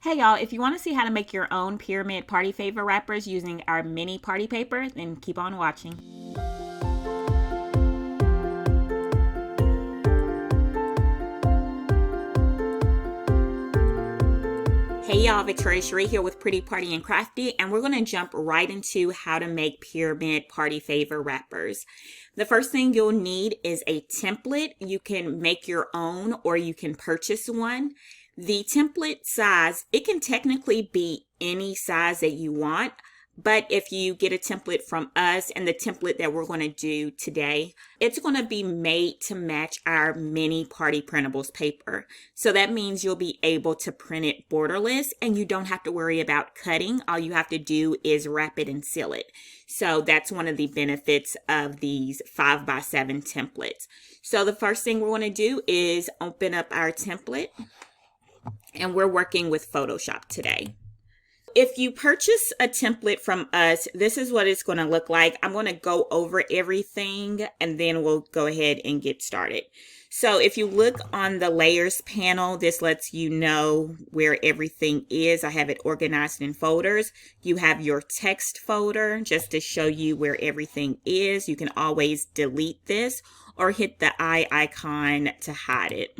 Hey y'all, if you want to see how to make your own pyramid party favor wrappers using our mini party paper, then keep on watching. Hey y'all, Victoria Cherie here with Pretty Party and Crafty, and we're going to jump right into how to make pyramid party favor wrappers. The first thing you'll need is a template. You can make your own or you can purchase one. The template size, it can technically be any size that you want, but if you get a template from us and the template that we're going to do today, it's going to be made to match our mini party printables paper. So that means you'll be able to print it borderless and you don't have to worry about cutting. All you have to do is wrap it and seal it. So that's one of the benefits of these 5x7 templates. So the first thing we're going to do is open up our template, and we're working with Photoshop today. If you purchase a template from us, this is what it's going to look like. I'm going to go over everything and then we'll go ahead and get started. So if you look on the layers panel, this lets you know where everything is. I have it organized in folders. You have your text folder just to show you where everything is. You can always delete this or hit the eye icon to hide it.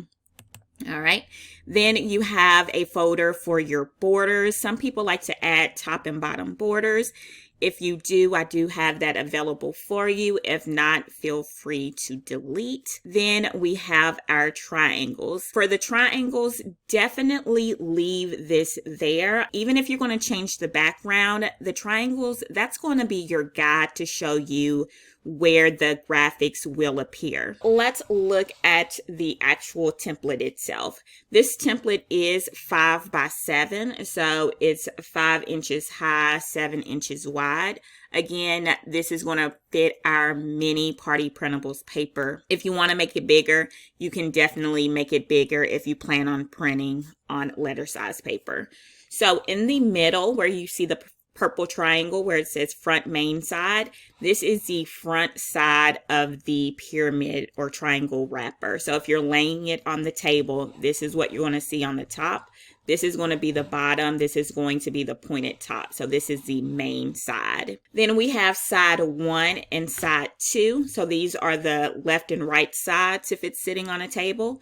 All right. Then you have a folder for your borders. Some people like to add top and bottom borders. If you do, I do have that available for you. If not, feel free to delete. Then we have our triangles. For the triangles, definitely leave this there. Even if you're going to change the background, the triangles, that's going to be your guide to show you where the graphics will appear. Let's look at the actual template itself. This template is 5x7, so it's 5 inches high, 7 inches wide. Again, this is going to fit our mini party printables paper. If you want to make it bigger, you can definitely make it bigger if you plan on printing on letter size paper. So in the middle where you see the purple triangle where it says front main side, this is the front side of the pyramid or triangle wrapper. So if you're laying it on the table, this is what you're going to see on the top. This is going to be the bottom. This is going to be the pointed top. So this is the main side. Then we have side 1 and side 2. So these are the left and right sides if it's sitting on a table.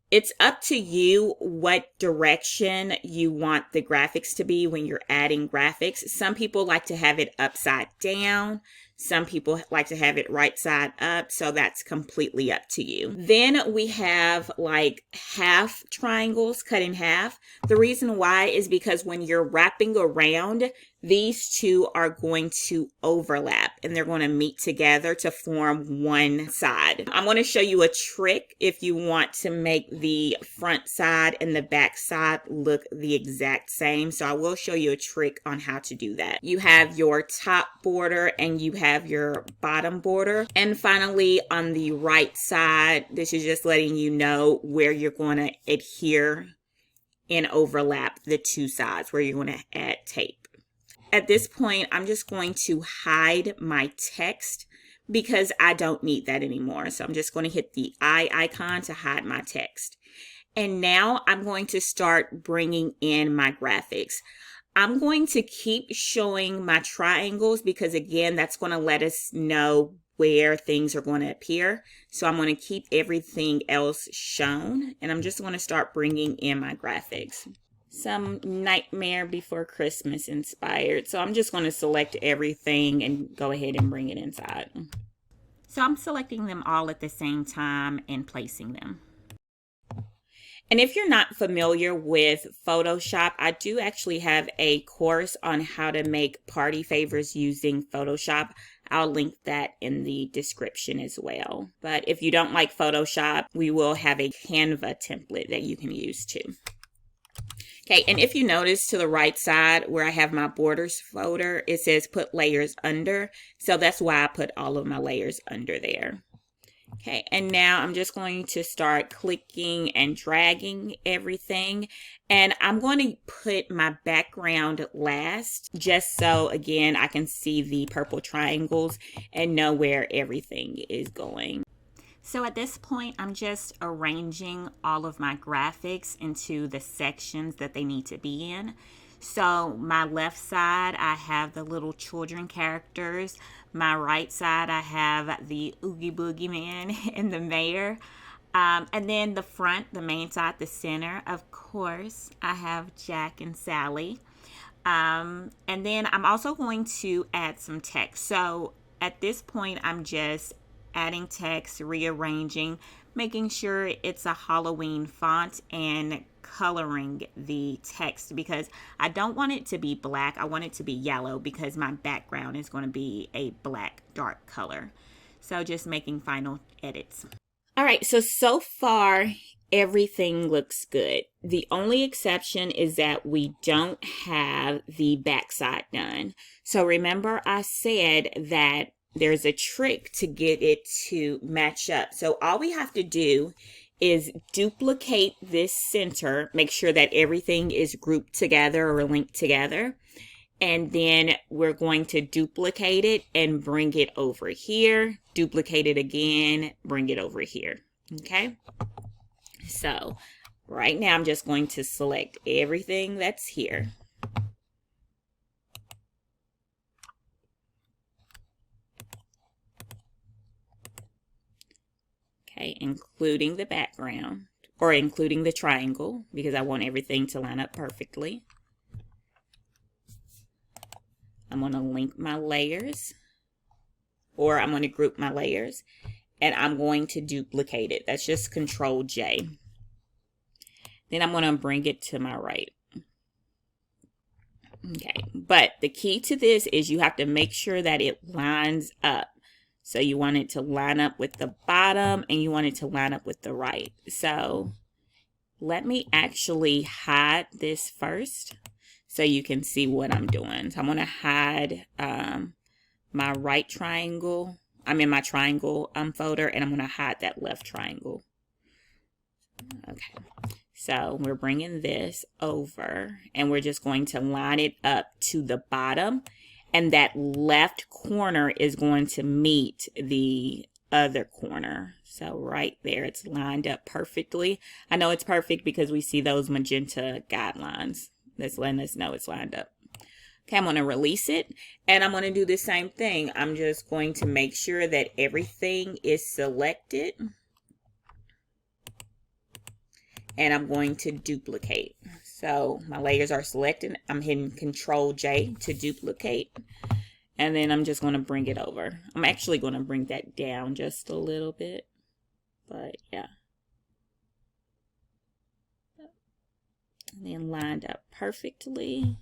It's up to you what direction you want the graphics to be when you're adding graphics. Some people like to have it upside down. Some people like to have it right side up. So that's completely up to you. Then we have like half triangles cut in half. The reason why is because when you're wrapping around, these two are going to overlap and they're going to meet together to form one side. I'm going to show you a trick if you want to make the front side and the back side look the exact same. So I will show you a trick on how to do that. You have your top border and you have your bottom border. And finally, on the right side, this is just letting you know where you're going to adhere and overlap the two sides where you're going to add tape. At this point, I'm just going to hide my text because I don't need that anymore. So I'm just going to hit the eye icon to hide my text. And now I'm going to start bringing in my graphics. I'm going to keep showing my triangles because again, that's going to let us know where things are going to appear. So I'm going to keep everything else shown and I'm just going to start bringing in my graphics. Some Nightmare Before Christmas inspired. So I'm just going to select everything and go ahead and bring it inside. So I'm selecting them all at the same time and placing them. And if you're not familiar with Photoshop, I do actually have a course on how to make party favors using Photoshop. I'll link that in the description as well. But if you don't like Photoshop, we will have a Canva template that you can use too. Okay, and if you notice to the right side where I have my borders folder, it says put layers under. So that's why I put all of my layers under there. Okay, and now I'm just going to start clicking and dragging everything. And I'm going to put my background last, just so, again, I can see the purple triangles and know where everything is going. So at this point, I'm just arranging all of my graphics into the sections that they need to be in. So my left side, I have the little children characters. My right side, I have the Oogie Boogie Man and the mayor. And then the front, the main side, the center, of course, I have Jack and Sally. And then I'm also going to add some text. So at this point, I'm just adding text, rearranging, making sure it's a Halloween font, and coloring the text because I don't want it to be black. I want it to be yellow because my background is going to be a black dark color. So just making final edits. All right, so far everything looks good. The only exception is that we don't have the backside done. So remember I said that there's a trick to get it to match up. So all we have to do is duplicate this center, make sure that everything is grouped together or linked together. And then we're going to duplicate it and bring it over here, duplicate it again, bring it over here. Okay. So right now I'm just going to select everything that's here. Okay, including the background or including the triangle because I want everything to line up perfectly. I'm going to link my layers or I'm going to group my layers and I'm going to duplicate it. That's just Control J. Then I'm going to bring it to my right. Okay, but the key to this is you have to make sure that it lines up. So you want it to line up with the bottom and you want it to line up with the right. So let me actually hide this first so you can see what I'm doing. So I'm going to hide my right triangle. I'm in my triangle folder and I'm going to hide that left triangle. Okay, so we're bringing this over and we're just going to line it up to the bottom. And that left corner is going to meet the other corner. So right there, it's lined up perfectly. I know it's perfect because we see those magenta guidelines. That's letting us know it's lined up. Okay, I'm going to release it. And I'm going to do the same thing. I'm just going to make sure that everything is selected. And I'm going to duplicate. So my layers are selected. I'm hitting Control J to duplicate. And then I'm just going to bring it over. I'm actually going to bring that down just a little bit. But yeah. And then lined up perfectly.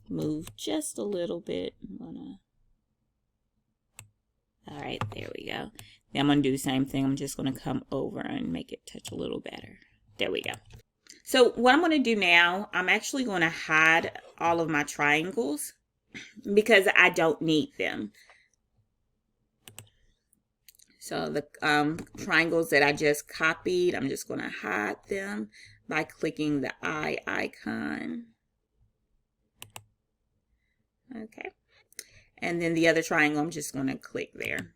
Move just a little bit. Alright, there we go. Then I'm going to do the same thing. I'm just going to come over and make it touch a little better. There we go. So what I'm going to do now, I'm actually going to hide all of my triangles because I don't need them. So the triangles that I just copied, I'm just going to hide them by clicking the eye icon. Okay. And then the other triangle, I'm just going to click there.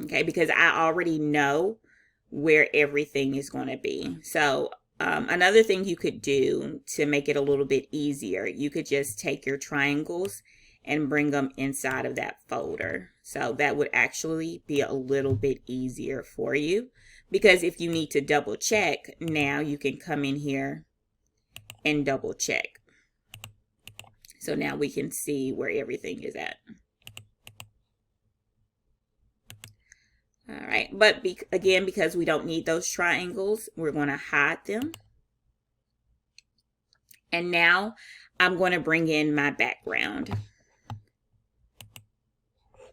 Okay, because I already know where everything is going to be. So another thing you could do to make it a little bit easier, you could just take your triangles and bring them inside of that folder. So that would actually be a little bit easier for you because if you need to double check, now you can come in here and double check. So now we can see where everything is at. All right, but again, because we don't need those triangles, we're going to hide them. And now I'm going to bring in my background. All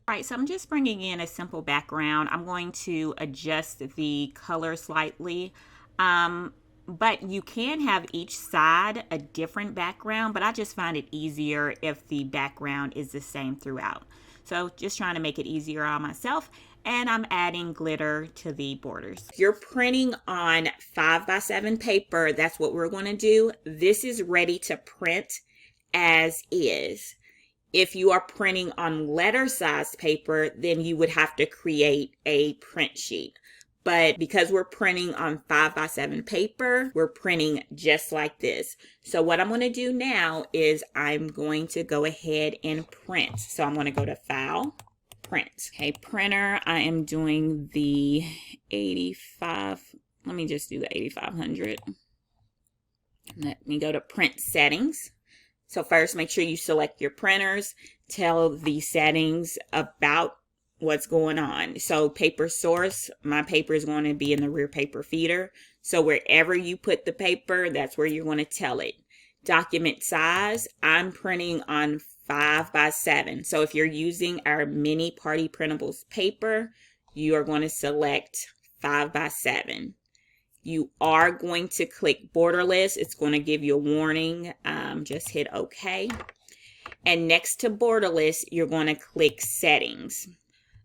right, so I'm just bringing in a simple background. I'm going to adjust the color slightly. But you can have each side a different background, but I just find it easier if the background is the same throughout. So just trying to make it easier on myself. And I'm adding glitter to the borders. If you're printing on 5x7 paper, that's what we're going to do. This is ready to print as is. If you are printing on letter size paper, then you would have to create a print sheet. But because we're printing on 5x7 paper, we're printing just like this. So what I'm going to do now is I'm going to go ahead and print. So I'm going to go to File, Print. Okay, printer, I am doing the 85. Let me just do the 8500. Let me go to Print Settings. So first, make sure you select your printers. Tell the settings about what's going on. So paper source, my paper is going to be in the rear paper feeder. So wherever you put the paper, that's where you're going to tell it. Document size, I'm printing on 5x7. So if you're using our mini Party Printables paper, you are going to select 5x7. You are going to click borderless. It's going to give you a warning. Just hit OK. And next to borderless, you're going to click settings.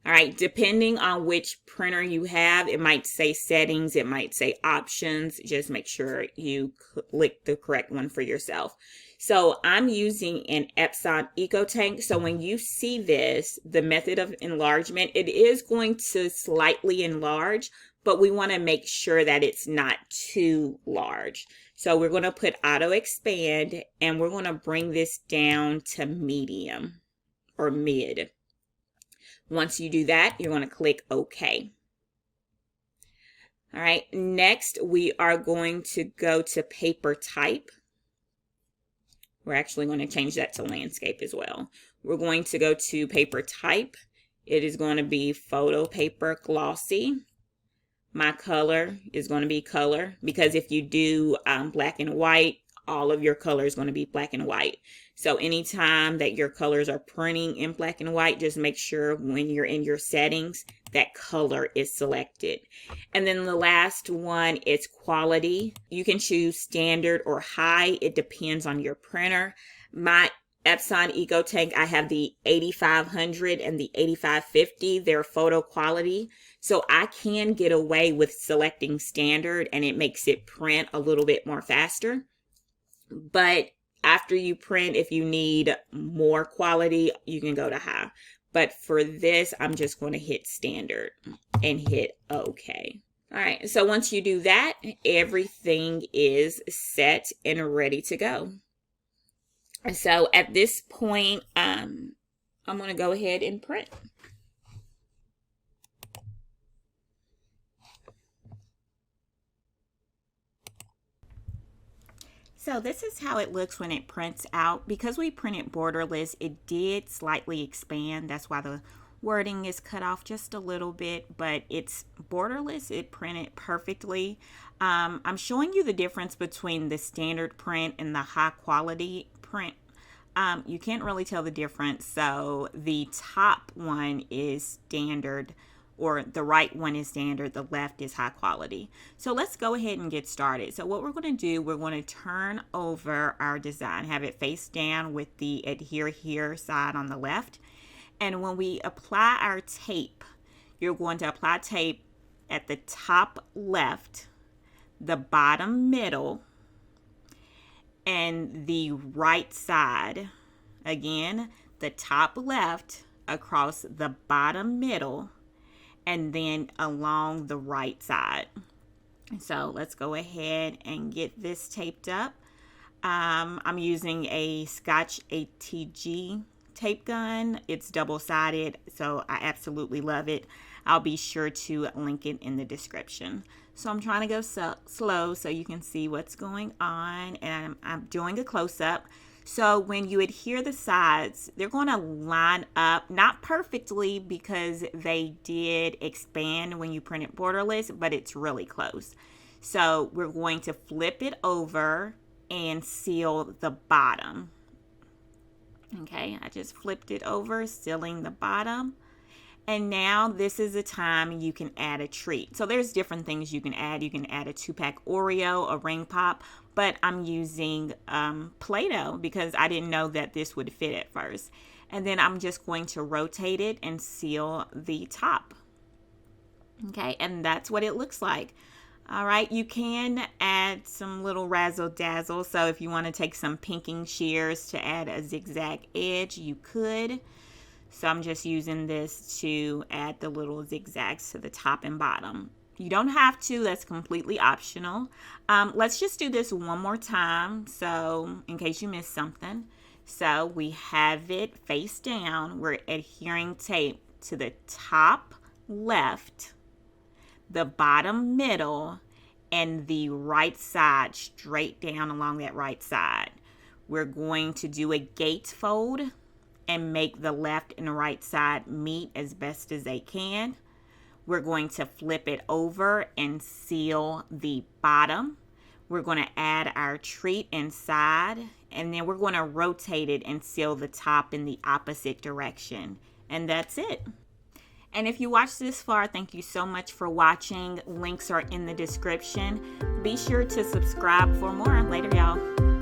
All right, depending on which printer you have, it might say settings, it might say options. Just make sure you click the correct one for yourself. So I'm using an Epson EcoTank. So when you see this, the method of enlargement, it is going to slightly enlarge, but we want to make sure that it's not too large. So we're going to put auto expand and we're going to bring this down to medium or mid. Once you do that, you're going to click OK. All right, next we are going to go to paper type. We're actually going to change that to landscape as well. We're going to go to paper type. It is going to be photo paper glossy. My color is going to be color, because if you do black and white, all of your color is going to be black and white. So anytime that your colors are printing in black and white, just make sure when you're in your settings, that color is selected. And then the last one is quality. You can choose standard or high. It depends on your printer. My Epson EcoTank, I have the 8500 and the 8550. They're photo quality. So I can get away with selecting standard and it makes it print a little bit more faster. But after you print, if you need more quality, you can go to high. But for this, I'm just going to hit standard and hit OK. All right, so once you do that, everything is set and ready to go. So at this point, I'm going to go ahead and print. So this is how it looks when it prints out. Because we printed borderless, it did slightly expand. That's why the wording is cut off just a little bit, but it's borderless. It printed perfectly. I'm showing you the difference between the standard print and the high quality print. You can't really tell the difference. So the top one is standard, or the right one is standard, the left is high quality. So let's go ahead and get started. So what we're going to do, we're going to turn over our design, have it face down with the adhere here side on the left. And when we apply our tape, you're going to apply tape at the top left, the bottom middle, and the right side. Again, the top left across the bottom middle, and then along the right side. So let's go ahead and get this taped up. I'm using a Scotch ATG tape gun. It's double-sided, so I absolutely love it. I'll be sure to link it in the description. So I'm trying to go slow so you can see what's going on, and I'm doing a close-up. So when you adhere the sides, they're going to line up, not perfectly because they did expand when you printed borderless, but it's really close. So we're going to flip it over and seal the bottom. Okay, I just flipped it over, sealing the bottom. And now this is the time you can add a treat. So there's different things you can add. You can add a 2-pack Oreo, a ring pop, but I'm using Play-Doh because I didn't know that this would fit at first. And then I'm just going to rotate it and seal the top. Okay, and that's what it looks like. All right, you can add some little razzle dazzle. So if you want to take some pinking shears to add a zigzag edge, you could. So I'm just using this to add the little zigzags to the top and bottom. You don't have to, that's completely optional. Let's just do this one more time, so in case you missed something. So we have it face down. We're adhering tape to the top left, the bottom middle, and the right side, straight down along that right side. We're going to do a gate fold and make the left and right side meet as best as they can. We're going to flip it over and seal the bottom. We're going to add our treat inside, and then we're going to rotate it and seal the top in the opposite direction. And that's it. And if you watched this far, thank you so much for watching. Links are in the description. Be sure to subscribe for more. Later, y'all.